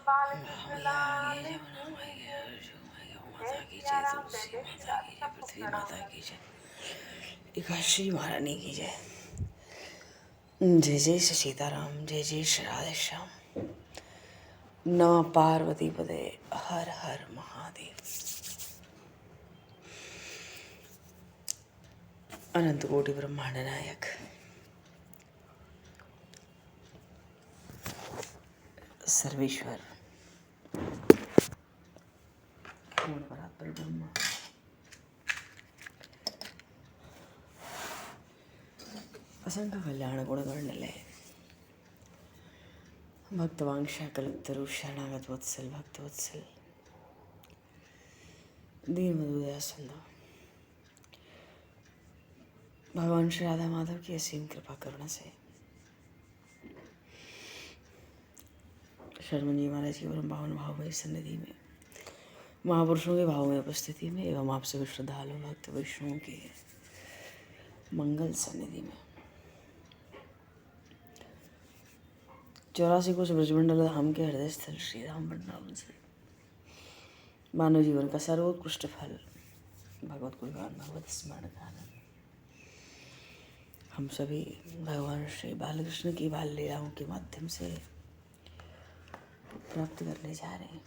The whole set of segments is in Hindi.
बालकृष्ण लाल की जय, माता की सिया जय, राम जय तुलसी जय श्री माता राधे। की जय, सबको पृथ्वी प्रणाम माता की करते हैं। जय, एकाश्री महारानी की जय। जय जय श्री सीताराम, जय जय श्री राधे श्याम। नमः पार्वती पदे, हर हर महादेव। अनंत कोटि ब्रह्मांड नायक सर्वेश्वर पूर्ण परात्पर ब्रह्म असंख्य कल्याण गुण गणले भक्तवांशा कल्पतरु शरणागत वत्सल भक्त वत्सल दीन मधुदया सुंदर भगवान श्री राधा माधव की असीम कृपा करुणा से शर्मन जी महाराज की परम पावन भाव में सन्निधि में महापुरुषों के भाव में उपस्थिति में एवं आप सभी श्रद्धालु भक्त वैष्णवों के मंगल सन्निधि में 84 कोश ब्रजमंडल धाम के हृदय स्थल श्री धाम वृंदावन से मानव जीवन का सर्वोत्कृष्ट फल भगवत गुणगान भगवत स्मरण का आनंद हम सभी भगवान श्री बालकृष्ण की बाल लीलाओं के माध्यम से प्राप्त करने जा रहे हैं।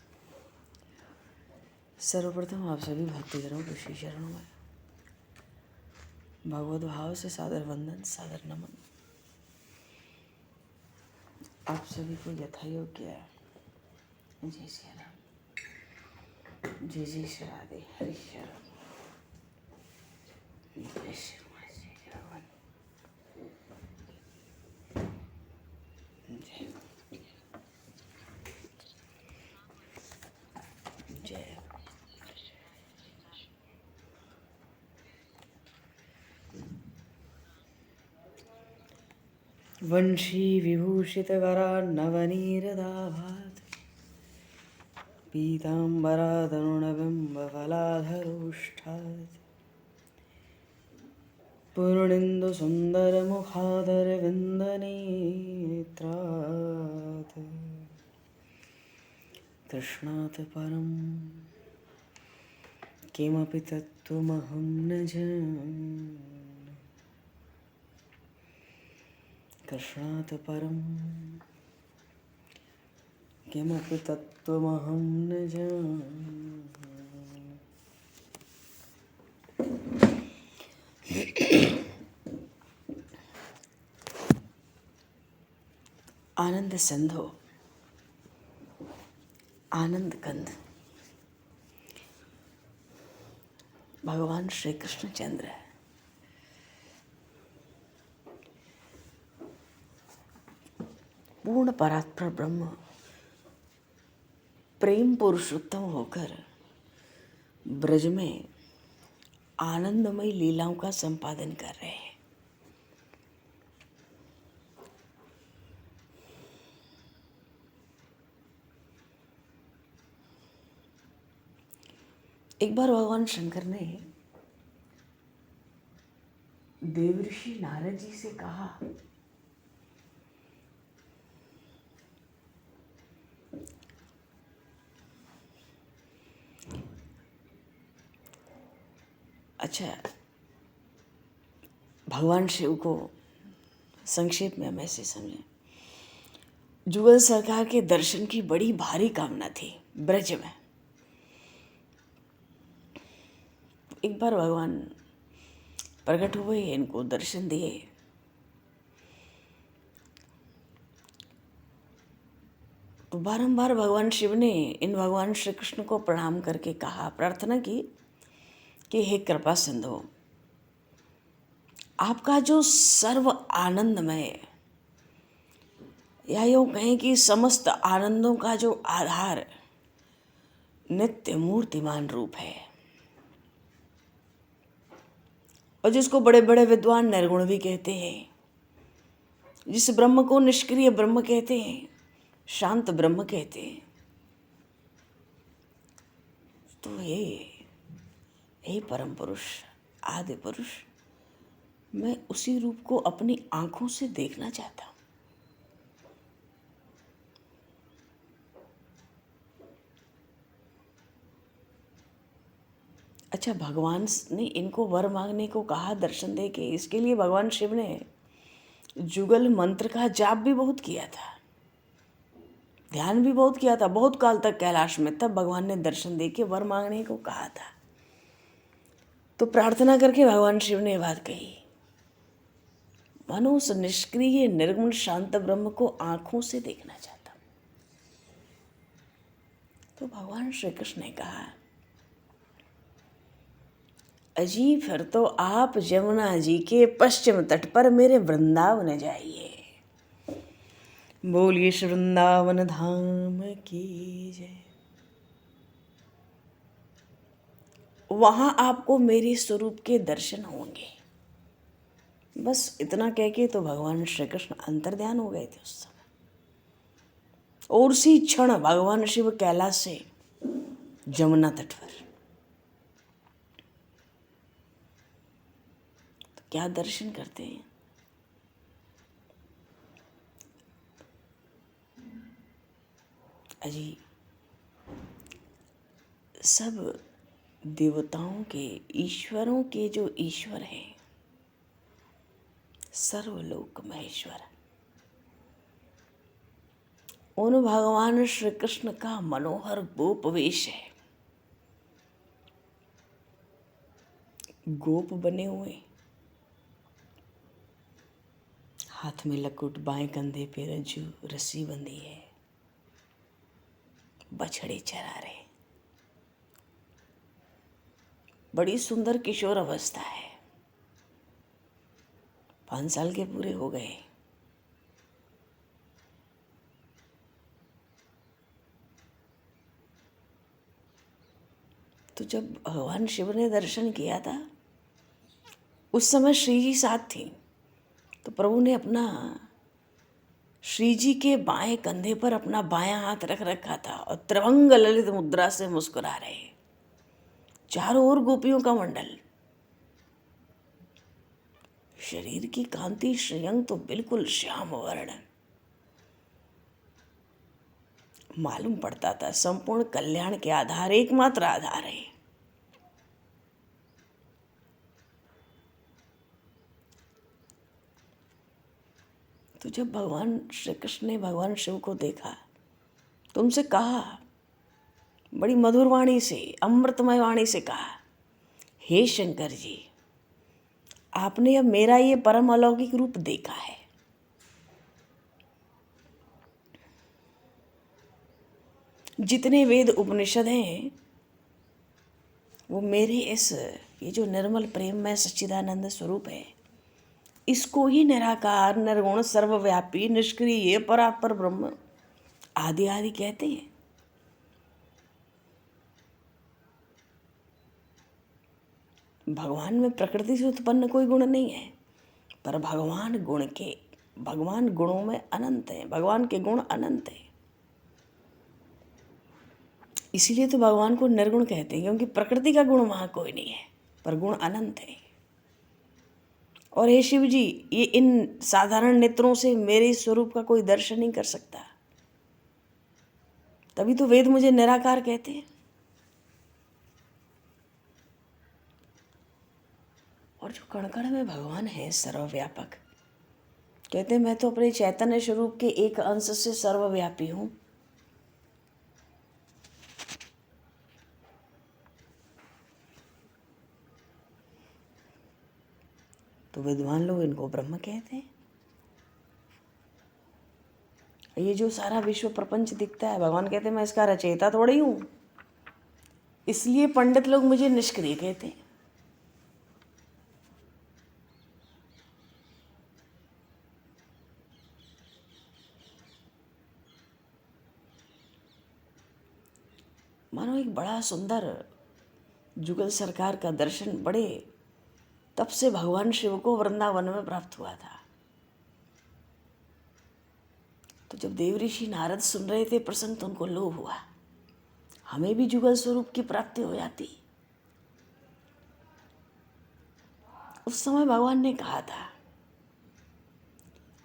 सर्वप्रथम आप सभी भक्तजनों को श्री चरणों में भगवत भाव से सादर वंदन सादर नमन। आप सभी को यथा योग्य जय श्री राम, जय जय श्री राधे, हरि शरण, जय श्री भगवान, जय जय। वंशी विभूषितकरान्नवनीरदाभात् पीताम्बरादरुणबिम्बफलाधरोष्ठात् पूर्णेन्दुसुन्दरमुखादरविन्दनेत्रात् कृष्णात् परं किमपि तत्त्वमहं न जाने। कृष्णात् परं किमपि तत्त्वमहं न जाने। आनंद सिंधु आनंद कंद भगवान श्री कृष्ण चंद्र पूर्ण परात्पर ब्रह्म प्रेम पुरुषोत्तम होकर ब्रज में आनंदमय लीलाओं का संपादन कर रहे हैं। एक बार भगवान शंकर ने देवऋषि नारद जी से कहा, अच्छा भगवान शिव को संक्षेप में हम ऐसे समझें, जुगल सरकार के दर्शन की बड़ी भारी कामना थी ब्रज में। एक बार भगवान प्रकट हुए, इनको दर्शन दिए। तो बारंबार भगवान शिव ने इन भगवान श्री कृष्ण को प्रणाम करके कहा, प्रार्थना की कि हे कृपा सिंधु, आपका जो सर्व आनंदमय या यूँ कहें कि समस्त आनंदों का जो आधार नित्य मूर्तिमान रूप है, और जिसको बड़े बड़े विद्वान निर्गुण भी कहते हैं, जिस ब्रह्म को निष्क्रिय ब्रह्म कहते हैं, शांत ब्रह्म कहते हैं, तो हे परम पुरुष आदि पुरुष, मैं उसी रूप को अपनी आंखों से देखना चाहता हूँ। अच्छा, भगवान ने इनको वर मांगने को कहा दर्शन दे के, इसके लिए भगवान शिव ने जुगल मंत्र का जाप भी बहुत किया था, ध्यान भी बहुत किया था, बहुत काल तक कैलाश में। तब भगवान ने दर्शन दे के वर मांगने को कहा था। तो प्रार्थना करके भगवान शिव ने ये बात कही, मनो उस निष्क्रिय निर्गुण शांत ब्रह्म को आंखों से देखना चाहता हूं। तो भगवान श्री कृष्ण ने कहा, अजी फिर तो आप यमुना जी के पश्चिम तट पर मेरे वृंदावन जाइए। बोलिए श्री वृंदावन धाम की जय। वहां आपको मेरे स्वरूप के दर्शन होंगे। बस इतना कह के तो भगवान श्री कृष्ण अंतर्ध्यान हो गए थे उस समय, और उसी क्षण भगवान शिव कैलाश से जमुना तट पर। तो क्या दर्शन करते हैं। अजी सब देवताओं के, ईश्वरों के जो ईश्वर हैं, सर्वलोक महेश्वर, उन भगवान श्री कृष्ण का मनोहर गोप वेश है। गोप बने हुए, हाथ में लकुट, बाएं कंधे पे रज्जू, रस्सी बंधी है, बछड़े चरा रहे। बड़ी सुंदर किशोर अवस्था है, 5 साल के पूरे हो गए। तो जब भगवान शिव ने दर्शन किया था, उस समय श्री जी साथ थी। तो प्रभु ने अपना, श्री जी के बाएं कंधे पर अपना बायां हाथ रख रखा था और त्रिभंग ललित मुद्रा से मुस्कुरा रहे। चारों ओर गोपियों का मंडल, शरीर की कांति श्रेयंग तो बिल्कुल श्याम वर्ण, मालूम पड़ता था संपूर्ण कल्याण के आधार, एकमात्र आधार है। तो जब भगवान श्री कृष्ण ने भगवान शिव को देखा तो उनसे कहा, बड़ी मधुर वाणी से, अमृतमय वाणी से कहा, हे शंकर जी, आपने अब मेरा ये परम अलौकिक रूप देखा है। जितने वेद उपनिषद हैं वो मेरे इस, ये जो निर्मल प्रेम में सच्चिदानंद स्वरूप है, इसको ही निराकार, निर्गुण, सर्वव्यापी, निष्क्रिय, परात्पर ब्रह्म आदि आदि कहते हैं। भगवान में प्रकृति से उत्पन्न कोई गुण नहीं है, पर भगवान गुणों में अनंत है, भगवान के गुण अनंत है। इसीलिए तो भगवान को निर्गुण कहते हैं, क्योंकि प्रकृति का गुण वहाँ कोई नहीं है, पर गुण अनंत है। और हे शिव जी, ये इन साधारण नेत्रों से मेरे स्वरूप का कोई दर्शन नहीं कर सकता, तभी तो वेद मुझे निराकार कहते हैं। और जो कण कण में भगवान है सर्वव्यापक, कहते हैं मैं तो अपने चैतन्य स्वरूप के एक अंश से सर्वव्यापी हूं। तो विद्वान लोग इनको ब्रह्म कहते हैं। ये जो सारा विश्व प्रपंच दिखता है, भगवान कहते हैं मैं इसका रचयिता थोड़ी हूं। इसलिए पंडित लोग मुझे निष्क्रिय कहते हैं। मानो एक बड़ा सुंदर जुगल सरकार का दर्शन बड़े तब से भगवान शिव को वृंदावन में प्राप्त हुआ था। तो जब देवऋषि नारद सुन रहे थे प्रसंग, तो उनको लोभ हुआ, हमें भी जुगल स्वरूप की प्राप्ति हो जाती। उस समय भगवान ने कहा था,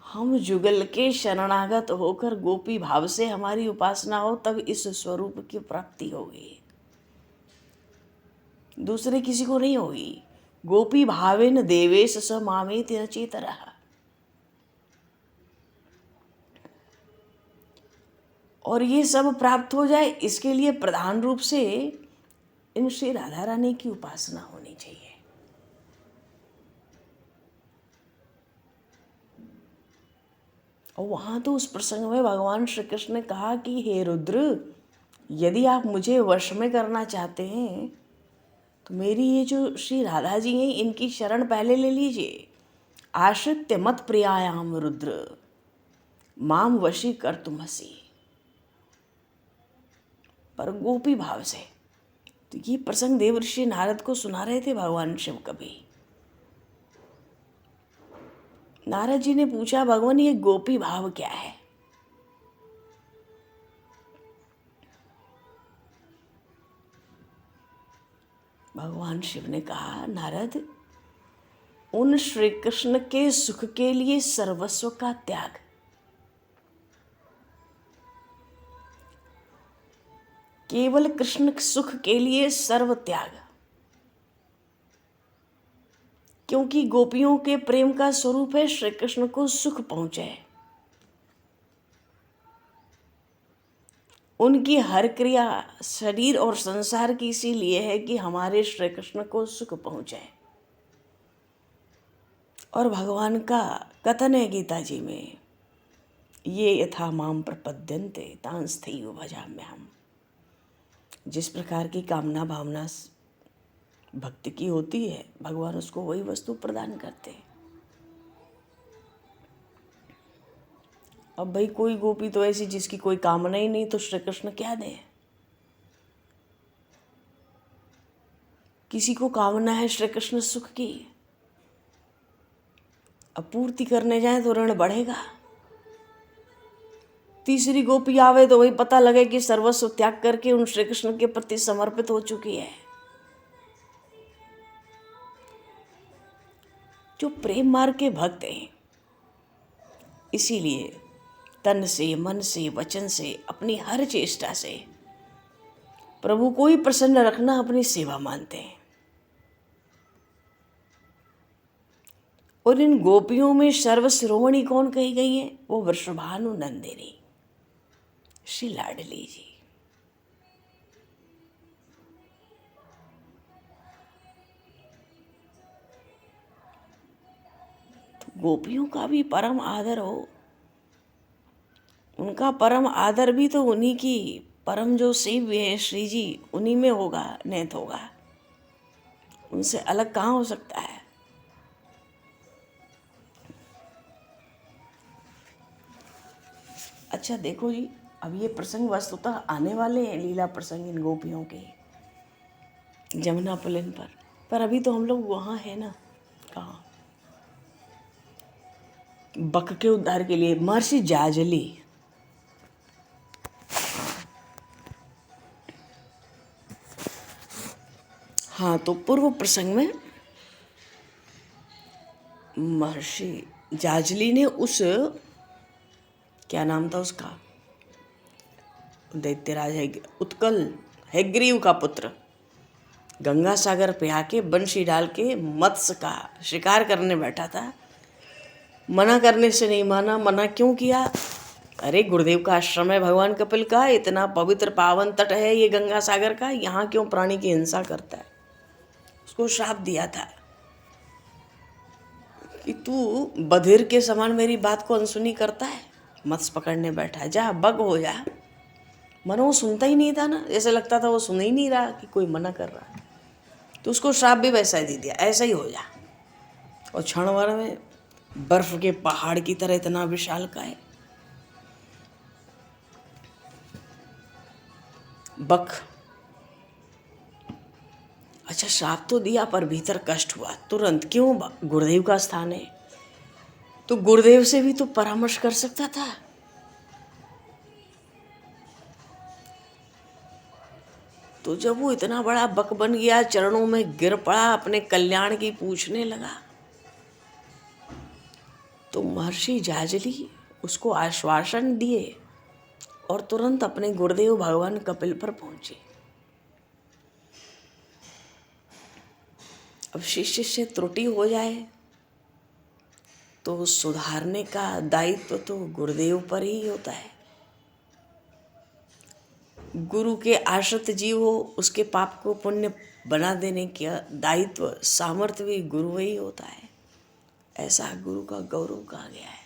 हम जुगल के शरणागत होकर गोपी भाव से हमारी उपासना हो, तब इस स्वरूप की प्राप्ति होगी। दूसरे किसी को नहीं होगी। गोपी भावेन देवेश स मामेति न चेतरः। और ये सब प्राप्त हो जाए इसके लिए प्रधान रूप से इन श्री राधा रानी की उपासना होनी चाहिए। और वहाँ तो उस प्रसंग में भगवान श्री कृष्ण ने कहा कि हे रुद्र, यदि आप मुझे वश में करना चाहते हैं तो मेरी ये जो श्री राधा जी हैं इनकी शरण पहले ले लीजिए। आश्रित्य मत प्रियायाम रुद्र माम वशी कर तुमसी। पर गोपी भाव से। तो ये प्रसंग देवर्षि नारद को सुना रहे थे भगवान शिव कभी। नारद जी ने पूछा, भगवान ये गोपी भाव क्या है? भगवान शिव ने कहा, नारद, उन श्री कृष्ण के सुख के लिए सर्वस्व का त्याग, केवल कृष्ण सुख के लिए सर्व त्याग, क्योंकि गोपियों के प्रेम का स्वरूप है श्री कृष्ण को सुख पहुंचे। उनकी हर क्रिया शरीर और संसार की इसीलिए है कि हमारे श्री कृष्ण को सुख पहुंचे। और भगवान का कथन है गीता जी में, ये यथा माम प्रपद्यन्ते तांस्थैव भजाम्यहम्। जिस प्रकार की कामना भावना भक्ति की होती है भगवान उसको वही वस्तु प्रदान करते हैं। अब भाई कोई गोपी तो ऐसी जिसकी कोई कामना ही नहीं, तो श्री कृष्ण क्या दें? किसी को कामना है श्री कृष्ण सुख की, अब पूर्ति करने जाए तो ऋण बढ़ेगा। तीसरी गोपी आवे तो वही पता लगे कि सर्वस्व त्याग करके उन श्री कृष्ण के प्रति समर्पित हो चुकी है। जो प्रेम मार्ग के भक्त हैं, इसीलिए तन से, मन से, वचन से, अपनी हर चेष्टा से प्रभु को ही प्रसन्न रखना अपनी सेवा मानते हैं। और इन गोपियों में सर्वश्रोमणी कौन कही गई है? वो वृषभानु नंदिनी श्री लाडली जी। तो गोपियों का भी परम आदर हो, उनका परम आदर भी तो उन्हीं की परम जो सेव्य है श्री जी, उन्हीं में होगा, निहित होगा। उनसे अलग कहाँ हो सकता है? अच्छा देखो जी, अब ये प्रसंग वस्तुतः आने वाले हैं, लीला प्रसंग इन गोपियों के जमुना पुलिन पर अभी तो हम लोग वहाँ है ना, कहाँ? बक के उद्धार के लिए महर्षि जाजली। हाँ, तो पूर्व प्रसंग में महर्षि जाजली ने उस, क्या नाम था उसका, दैत्यराज है उत्कल हैग्रीव का पुत्र, गंगा सागर पे आके बंशी डाल के मत्स्य का शिकार करने बैठा था। मना करने से नहीं माना। मना क्यों किया? अरे गुरुदेव का आश्रम है भगवान कपिल का, इतना पवित्र पावन तट है ये गंगा सागर का, यहाँ क्यों प्राणी की हिंसा करता है? उसको श्राप दिया था कि तू बधिर के समान मेरी बात को अनसुनी करता है, मत्स्य पकड़ने बैठा, जा बग हो जा। मनो वो सुनता ही नहीं था ना, जैसे लगता था वो सुन ही नहीं रहा कि कोई मना कर रहा है। तो उसको श्राप भी वैसा ही दे दिया, ऐसा ही हो जा। और क्षण भर में बर्फ के पहाड़ की तरह इतना विशाल का है बक। अच्छा श्राप तो दिया पर भीतर कष्ट हुआ तुरंत। क्यों? गुरुदेव का स्थान है, तो गुरुदेव से भी तो परामर्श कर सकता था। तो जब वो इतना बड़ा बक बन गया, चरणों में गिर पड़ा, अपने कल्याण की पूछने लगा, तो महर्षि जाजली उसको आश्वासन दिए और तुरंत अपने गुरुदेव भगवान कपिल पर पहुंचे। अब शिष्य से त्रुटि हो जाए तो सुधारने का दायित्व तो गुरुदेव पर ही होता है। गुरु के आश्रित जीव हो, उसके पाप को पुण्य बना देने का दायित्व, सामर्थ्य भी गुरु ही होता है। ऐसा गुरु का गौरव कहा गया है।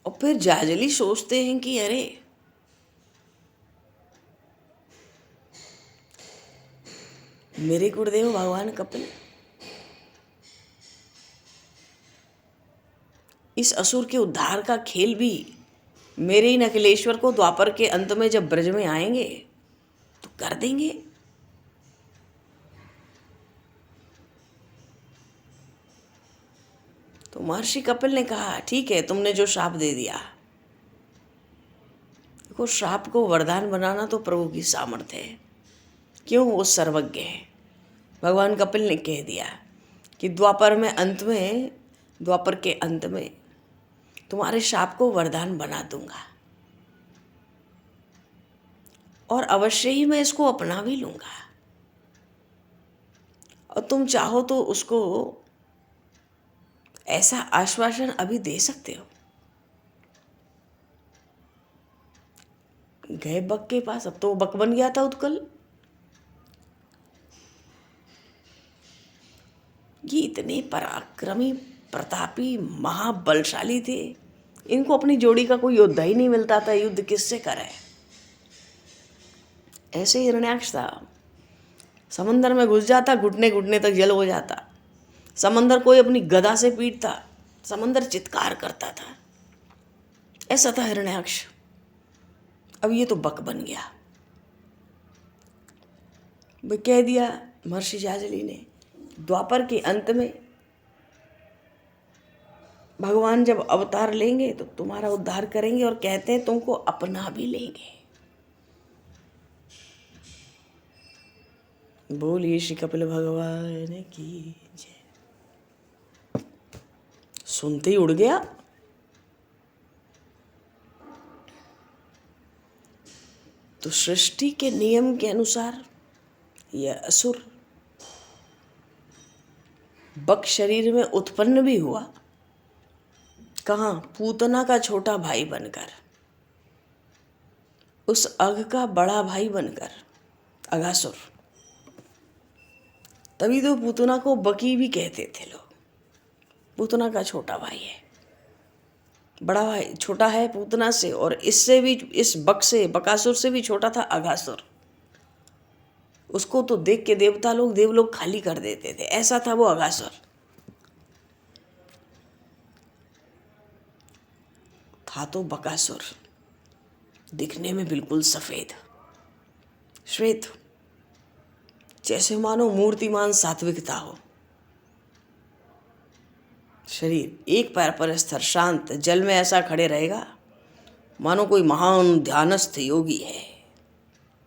और फिर जाजली सोचते हैं कि अरे मेरे गुरुदेव भगवान कपिल इस असुर के उद्धार का खेल भी मेरे ही नकलेश्वर को द्वापर के अंत में जब ब्रज में आएंगे तो कर देंगे। तो महर्षि कपिल ने कहा ठीक है, तुमने जो श्राप दे दिया, देखो श्राप को वरदान बनाना तो प्रभु की सामर्थ्य है। क्यों? वो सर्वज्ञ है। भगवान कपिल ने कह दिया कि द्वापर के अंत में तुम्हारे श्राप को वरदान बना दूंगा और अवश्य ही मैं इसको अपना भी लूंगा। और तुम चाहो तो उसको ऐसा आश्वासन अभी दे सकते हो। गए बक के पास, अब तो बक बन गया था उत्कल। ये इतने पराक्रमी, प्रतापी, महाबलशाली थे, इनको अपनी जोड़ी का कोई योद्धा ही नहीं मिलता था। युद्ध किससे करे? ऐसे हिरण्याक्ष था, समंदर में घुस जाता, घुटने घुटने तक जल हो जाता। समंदर कोई अपनी गदा से पीटता, समंदर चित्कार करता था। ऐसा था हिरण्याक्ष। अब ये तो बक बन गया। वो कह दिया महर्षि जाजली ने, द्वापर के अंत में भगवान जब अवतार लेंगे तो तुम्हारा उद्धार करेंगे और कहते हैं तुमको अपना भी लेंगे। बोलिए श्री कपिल भगवान की जय। सुनते ही उड़ गया। तो सृष्टि के नियम के अनुसार यह असुर बक शरीर में उत्पन्न भी हुआ। कहाँ? पूतना का छोटा भाई बनकर, उस अघ का बड़ा भाई बनकर, अघासुर। तभी तो पूतना को बकी भी कहते थे लोग। पूतना का छोटा भाई है, बड़ा भाई छोटा है पूतना से, और इससे भी, इस बक से, बकासुर से भी छोटा था अघासुर। उसको तो देख के देवलोग खाली कर देते थे, ऐसा था वो अघासुर। था तो बकासुर दिखने में बिल्कुल सफेद श्वेत, जैसे मानो मूर्तिमान सात्विकता हो। शरीर एक पैर पर स्थिर, शांत, जल में ऐसा खड़े रहेगा मानो कोई महान ध्यानस्थ योगी है।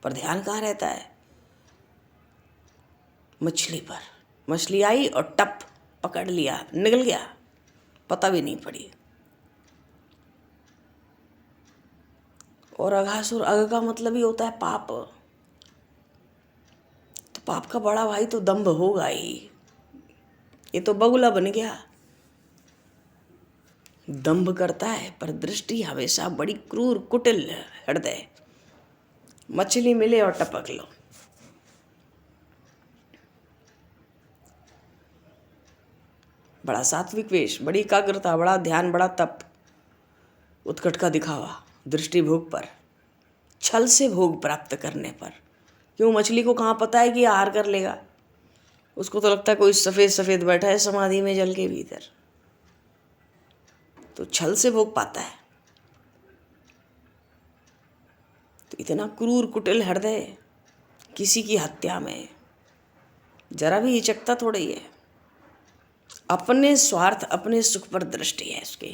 पर ध्यान कहाँ रहता है? मछली पर। मछली आई और टप पकड़ लिया, निकल गया, पता भी नहीं पड़ी। और अघासुर, अघ का मतलब ही होता है पाप। तो पाप का बड़ा भाई तो दंभ होगा ही। ये तो बगुला बन गया, दंभ करता है, पर दृष्टि हमेशा बड़ी क्रूर, कुटिल हृदय। मछली मिले और टपक लो। बड़ा सात्विक वेश, बड़ी एकाग्रता, बड़ा ध्यान, बड़ा तप, उत्कट का दिखावा, दृष्टि भोग पर, छल से भोग प्राप्त करने पर। क्यों? मछली को कहाँ पता है कि आहार कर लेगा। उसको तो लगता है कोई सफ़ेद सफ़ेद बैठा है समाधि में जल के भीतर, तो छल से भोग पाता है। तो इतना क्रूर कुटिल हृदय, किसी की हत्या में जरा भी हिचकता थोड़ा ही है। अपने स्वार्थ, अपने सुख पर दृष्टि है इसके।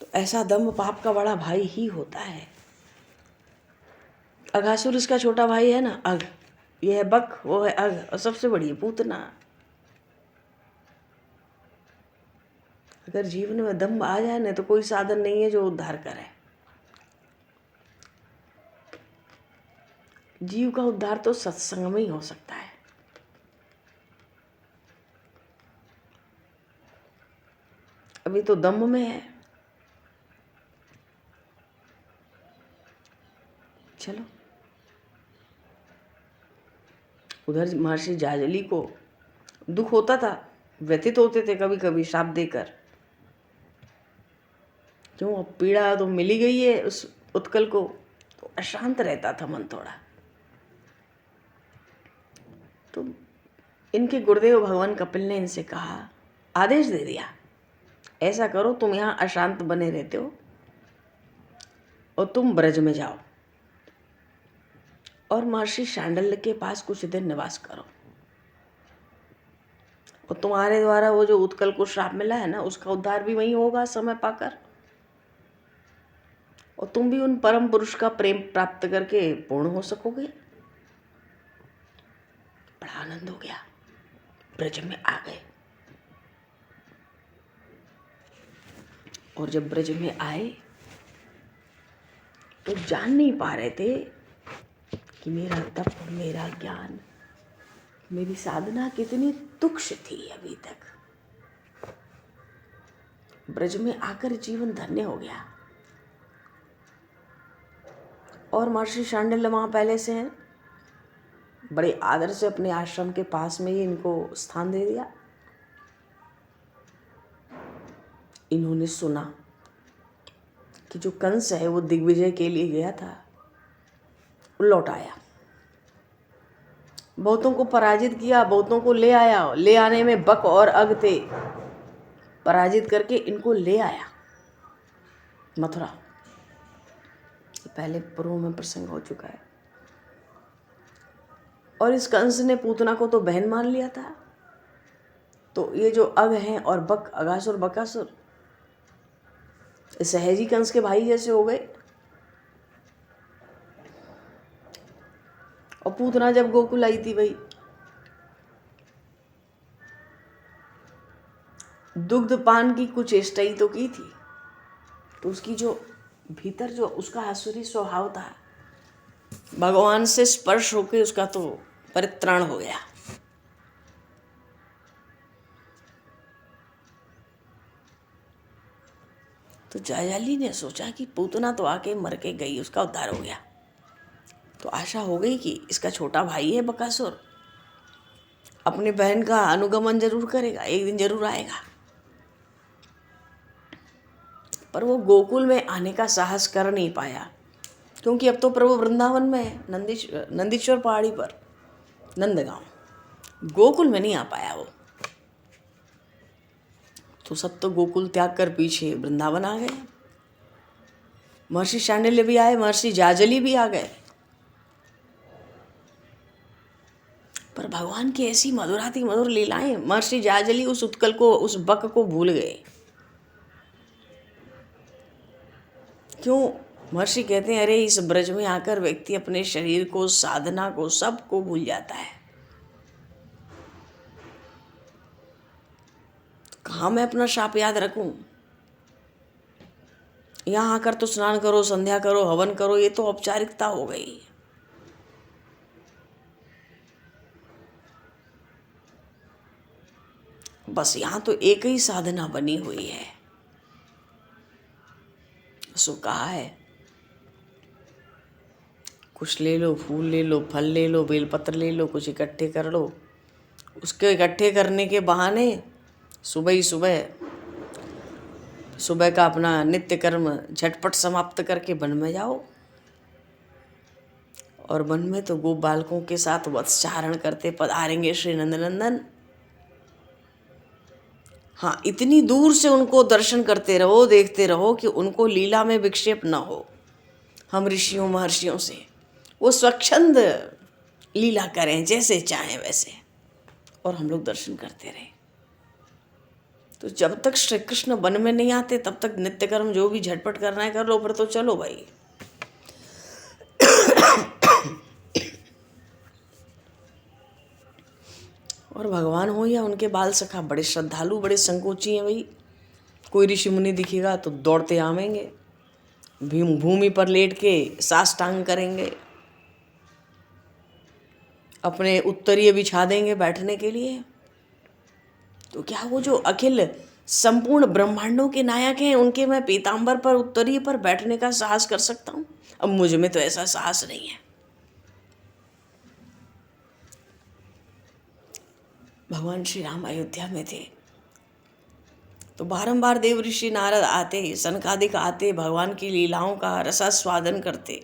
तो ऐसा दम्भ पाप का बड़ा भाई ही होता है। अघासुर इसका छोटा भाई है ना, अघ। ये है बक, वो है अघ, और सबसे बड़ी है पूतना। अगर जीवन में दम्भ आ जाए ना तो कोई साधन नहीं है जो उद्धार करे। जीव का उद्धार तो सत्संग में ही हो सकता है। अभी तो दम्भ में है। चलो, उधर महर्षि जाजली को दुख होता था, व्यथित होते थे कभी कभी श्राप देकर। क्यों, अब पीड़ा तो मिली गई है उस उत्कल को, तो अशांत रहता था मन थोड़ा। तो इनके गुरुदेव भगवान कपिल ने इनसे कहा, आदेश दे दिया, ऐसा करो, तुम यहाँ अशांत बने रहते हो और तुम ब्रज में जाओ और महर्षि शांडिल्य के पास कुछ दिन निवास करो, और तुम्हारे द्वारा वो जो उत्कल को श्राप मिला है ना, उसका उद्धार भी वहीं होगा समय पाकर, और तुम भी उन परम पुरुष का प्रेम प्राप्त करके पूर्ण हो सकोगे। बड़ा आनंद हो गया, ब्रज में आ गए। और जब ब्रज में आए तो जान नहीं पा रहे थे कि मेरा तप, मेरा ज्ञान, मेरी साधना कितनी तुच्छ थी अभी तक। ब्रज में आकर जीवन धन्य हो गया। और महर्षि शांडिल्य वहाँ पहले से हैं, बड़े आदर से अपने आश्रम के पास में ही इनको स्थान दे दिया। इन्होंने सुना कि जो कंस है वो दिग्विजय के लिए गया था, वो लौट आया, बहुतों को पराजित किया, बहुतों को ले आया। ले आने में बक और अग थे, पराजित करके इनको ले आया मथुरा। पहले पूर्व में प्रसंग हो चुका है। और इस कंस ने पूतना को तो बहन मान लिया था, तो ये जो अग हैं और बक, अगासुर बकासुर, सहजी कंस के भाई जैसे हो गए। और पूतना जब गोकुल आई थी भाई, दुग्ध पान की कुछ चेष्टा ही तो की थी, तो उसकी जो भीतर जो उसका आसुरी स्वभाव था, भगवान से स्पर्श होके उसका तो परित्राण हो गया। तो जाजाली ने सोचा कि पूतना तो आके मर के गई, उसका उद्धार हो गया, तो आशा हो गई कि इसका छोटा भाई है बकासुर, अपनी बहन का अनुगमन जरूर करेगा, एक दिन जरूर आएगा। पर वो गोकुल में आने का साहस कर नहीं पाया, क्योंकि अब तो प्रभु वृंदावन में है, नंदीश्वर पहाड़ी पर, नंदगांव। गोकुल में नहीं आ पाया वो। तो सब तो गोकुल त्याग कर पीछे वृंदावन आ गए। महर्षि शांडिल्य भी आए, महर्षि जाजली भी आ गए। पर भगवान की ऐसी मधुराति मधुर लीलाएं, महर्षि जाजली उस उत्कल को, उस बक को भूल गए। क्यों? महर्षि कहते हैं, अरे इस ब्रज में आकर व्यक्ति अपने शरीर को, साधना को, सब को भूल जाता है। कहाँ मैं अपना शाप याद रखूं? यहाँ आकर तो स्नान करो, संध्या करो, हवन करो, ये तो औपचारिकता हो गई। बस यहाँ तो एक ही साधना बनी हुई है। सो कहा है, कुछ ले लो, फूल ले लो, फल ले लो, बेलपत्र ले लो, कुछ इकट्ठे कर लो। उसके इकट्ठे करने के बहाने सुबह ही सुबह का अपना नित्य कर्म झटपट समाप्त करके वन में जाओ। और वन में तो गो बालकों के साथ वत्सचारण करते पधारेंगे श्री नंदनंदन। हाँ, इतनी दूर से उनको दर्शन करते रहो, देखते रहो कि उनको लीला में विक्षेप न हो। हम ऋषियों महर्षियों से वो स्वच्छंद लीला करें, जैसे चाहें वैसे, और हम लोग दर्शन करते रहें। तो जब तक श्री कृष्ण वन में नहीं आते तब तक नित्य कर्म जो भी झटपट करना है कर लो, फिर तो चलो भाई। और भगवान हो या उनके बाल सखा, बड़े श्रद्धालु, बड़े संकोची हैं भाई। कोई ऋषि मुनि दिखेगा तो दौड़ते आवेंगे, भूमि पर लेट के साष्टांग करेंगे। अपने उत्तरीय बिछा देंगे बैठने के लिए, तो क्या वो जो अखिल संपूर्ण ब्रह्मांडों के नायक हैं, उनके मैं पीताम्बर पर उत्तरीय पर बैठने का साहस कर सकता हूँ? अब मुझ में तो ऐसा साहस नहीं है। भगवान श्री राम अयोध्या में थे तो बारंबार देव ऋषि नारद आते, सनकादिक आते, भगवान की लीलाओं का रसास्वादन करते,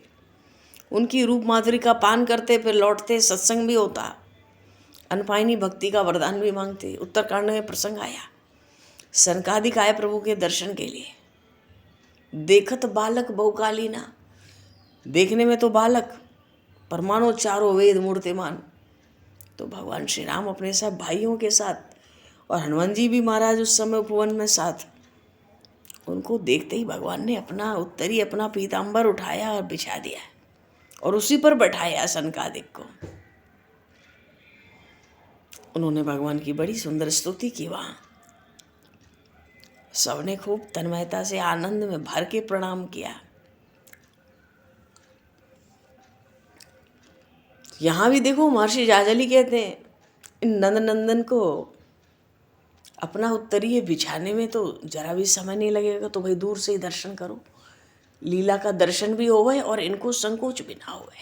उनकी रूप माधुरी का पान करते, फिर लौटते, सत्संग भी होता, अनपायनी भक्ति का वरदान भी मांगते। उत्तरकांड में प्रसंग आया, सनकादिक आए प्रभु के दर्शन के लिए। देखत बालक बहुकालीना, देखने में तो बालक, परमाणु चारों वेद मूर्तिमान। तो भगवान श्री राम अपने सब भाइयों के साथ, और हनुमान जी भी महाराज उस समय उपवन में साथ, उनको देखते ही भगवान ने अपना उत्तरी, अपना पीताम्बर उठाया और बिछा दिया और उसी पर बैठाया सनकादिक को। उन्होंने भगवान की बड़ी सुंदर स्तुति की वहाँ। सबने खूब तन्मयता से आनंद में भर के प्रणाम किया। यहाँ भी देखो महर्षि जाजली कहते हैं, इन नंद नंदन को अपना उत्तरीय बिछाने में तो जरा भी समय नहीं लगेगा, तो भाई दूर से ही दर्शन करो, लीला का दर्शन भी होवे और इनको संकोच भी ना होवे,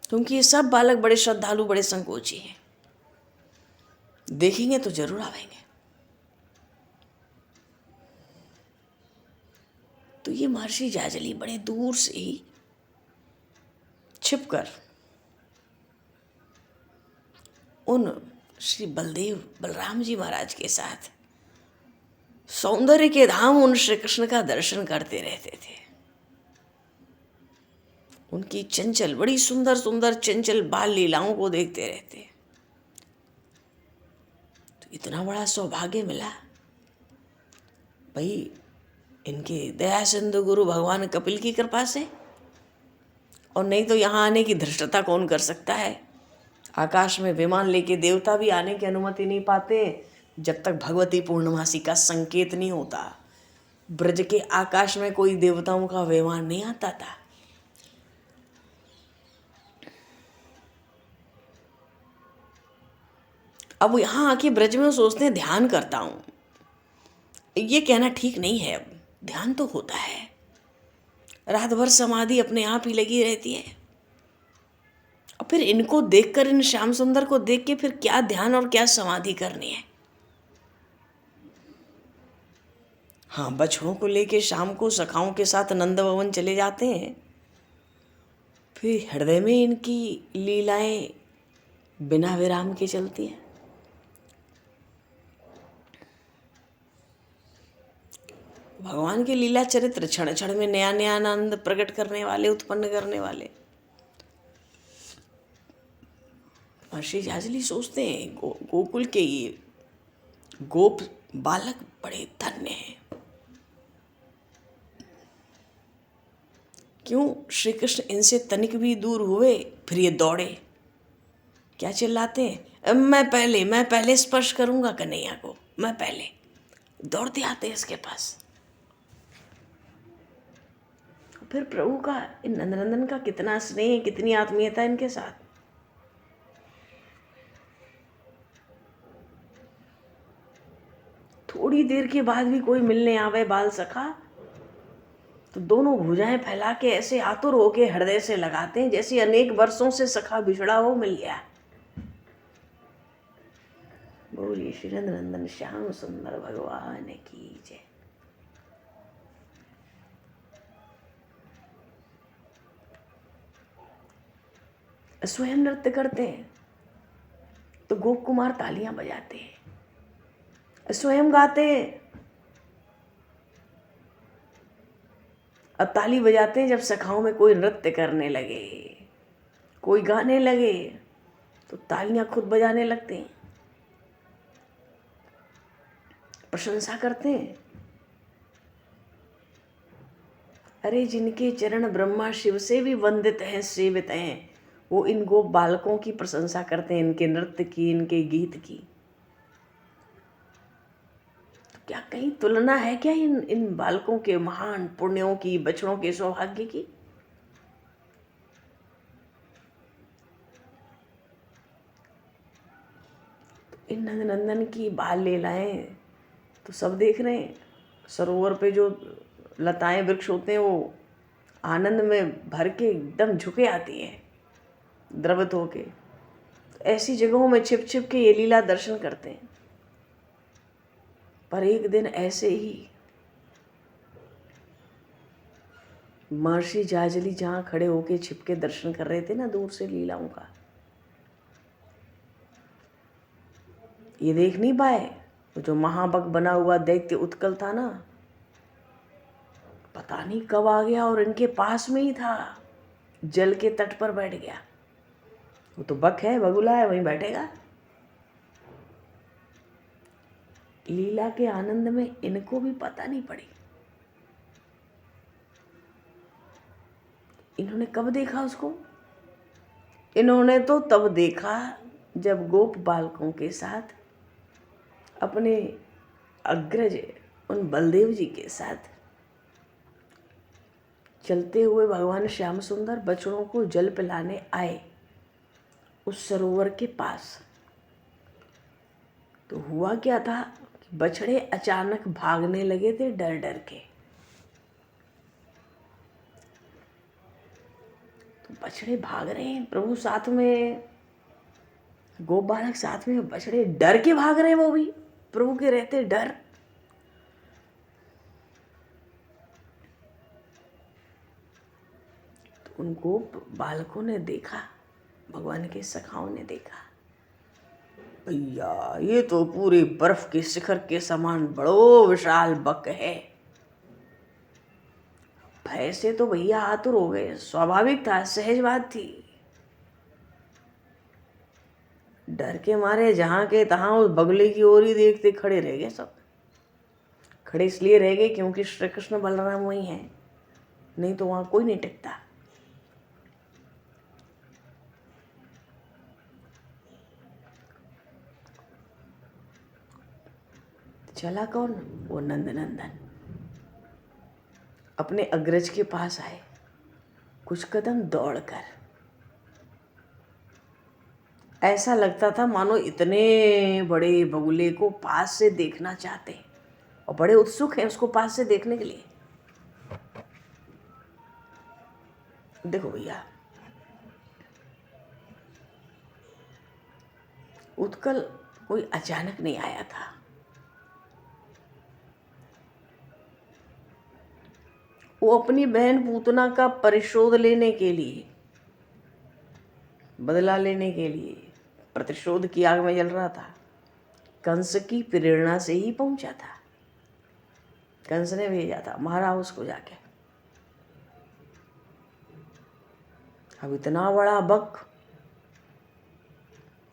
क्योंकि ये सब बालक बड़े श्रद्धालु, बड़े संकोची हैं। देखेंगे तो जरूर आवेंगे। तो ये महर्षि जाजली बड़े दूर से ही छिपकर उन श्री बलदेव बलराम जी महाराज के साथ सौंदर्य के धाम उन श्री कृष्ण का दर्शन करते रहते थे। उनकी चंचल, बड़ी सुंदर सुंदर चंचल बाल लीलाओं को देखते रहते। तो इतना बड़ा सौभाग्य मिला भाई इनके दया सिंधु गुरु भगवान कपिल की कृपा से, और नहीं तो यहाँ आने की धृष्टता कौन कर सकता है। आकाश में विमान लेके देवता भी आने की अनुमति नहीं पाते जब तक भगवती पूर्णमासी का संकेत नहीं होता। ब्रज के आकाश में कोई देवताओं का विमान नहीं आता था। अब यहाँ आके ब्रज में सोचते हैं ध्यान करता हूँ, ये कहना ठीक नहीं है। अब ध्यान तो होता है, रात भर समाधि अपने आप ही लगी रहती है, और फिर इनको देखकर, इन श्याम सुंदर को देख के फिर क्या ध्यान और क्या समाधि करनी है। हाँ, बछड़ों को लेके शाम को सखाओं के साथ नंद भवन चले जाते हैं, फिर हृदय में इनकी लीलाएं बिना विराम के चलती हैं। भगवान के लीला चरित्र क्षण क्षण में नया नया आनंद प्रकट करने वाले, उत्पन्न करने वाले। महर्षि जाजली सोचते हैं गोकुल के ये गोप बालक बड़े धन्य हैं। क्यों श्री कृष्ण इनसे तनिक भी दूर हुए फिर ये दौड़े, क्या चिल्लाते हैं, मैं पहले स्पर्श करूंगा कन्हैया को, मैं पहले। दौड़ते आते हैं इसके पास। फिर प्रभु का, इन नंदनंदन का कितना स्नेह, कितनी आत्मीयता इनके साथ। थोड़ी देर के बाद भी कोई मिलने आवे बाल सखा तो दोनों भुजाएं फैला के ऐसे आतुर होके हृदय से लगाते हैं जैसे अनेक वर्षों से सखा बिछड़ा हो मिल गया। बोलिए श्री नंदन श्याम सुंदर भगवान की जय। स्वयं नृत्य करते हैं तो गोप कुमार तालियां बजाते हैं, स्वयं गाते हैं। अब ताली बजाते हैं जब सखाओं में कोई नृत्य करने लगे, कोई गाने लगे तो तालियां खुद बजाने लगते हैं, प्रशंसा करते हैं। अरे जिनके चरण ब्रह्मा शिव से भी वंदित हैं, सेवित हैं, वो इन गोप बालकों की प्रशंसा करते हैं, इनके नृत्य की, इनके गीत की। तो क्या कहीं तुलना है क्या इन बालकों के महान पुण्यों की, बछड़ों के सौभाग्य की? इन नंदनंदन की बाल लीलाएं तो सब देख रहे हैं। सरोवर पे जो लताएं वृक्ष होते हैं वो आनंद में भर के एकदम झुके आती हैं द्रवित होके। तो ऐसी जगहों में छिप छिप के ये लीला दर्शन करते हैं। पर एक दिन ऐसे ही महर्षि जाजली जहाँ खड़े होके छिपके दर्शन कर रहे थे ना दूर से लीलाओं का, ये देख नहीं पाए। तो जो महाबक बना हुआ दैत्य उत्कल था ना, पता नहीं कब आ गया और इनके पास में ही था, जल के तट पर बैठ गया। वो तो बक है, बगुला है, वहीं बैठेगा। लीला के आनंद में इनको भी पता नहीं पड़ी। इन्होंने कब देखा उसको? इन्होंने तो तब देखा जब गोप बालकों के साथ अपने अग्रज उन बलदेव जी के साथ चलते हुए भगवान श्याम सुंदर बछड़ों को जल पिलाने आए उस सरोवर के पास। तो हुआ क्या था कि बछड़े अचानक भागने लगे थे डर डर के। तो बछड़े भाग रहे हैं, प्रभु साथ में, गोप बालक साथ में, बछड़े डर के भाग रहे हैं, वो भी प्रभु के रहते डर। तो उन गोप बालकों ने देखा, भगवान के सखाओं ने देखा, भैया ये तो पूरे बर्फ के शिखर के समान बड़ो विशाल बक है। भय से तो भैया आतुर हो गए, स्वाभाविक था, सहज बात थी। डर के मारे जहां के तहां उस बगुले की ओर ही देखते खड़े रह गए सब। खड़े इसलिए रह गए क्योंकि श्री कृष्ण बलराम वहीं हैं, नहीं तो वहां कोई नहीं टिकता। चला कौन? वो नंदनंदन अपने अग्रज के पास आए, कुछ कदम दौड़कर। ऐसा लगता था मानो इतने बड़े बगुले को पास से देखना चाहते हैं और बड़े उत्सुक हैं उसको पास से देखने के लिए। देखो भैया, उत्कल कोई अचानक नहीं आया था। वो अपनी बहन पूतना का परिशोध लेने के लिए, बदला लेने के लिए, प्रतिशोध की आग में जल रहा था। कंस की प्रेरणा से ही पहुंचा था, कंस ने भेजा था, मारा उसको जाके। अब इतना बड़ा बक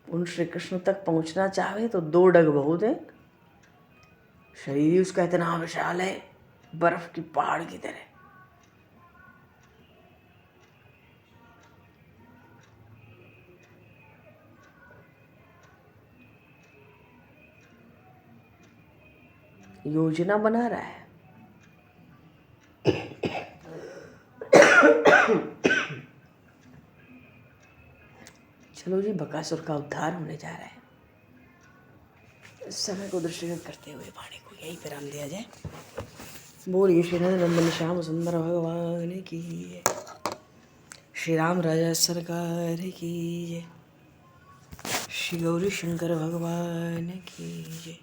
उन श्री कृष्ण तक पहुंचना चाहे तो 2 डग बहुत है। शरीर ही उसका इतना विशाल है, बर्फ की पहाड़ की तरह। योजना बना रहा है। चलो जी, बकासुर का उद्धार होने जा रहा है। समय को दृष्टिगत करते हुए वाणी को यहीं विराम दिया जाए। बोलिए श्री नंदन श्याम सुंदर भगवान की जय। श्री राम राजा सरकार की जय। श्री गौरी शंकर भगवान की जय।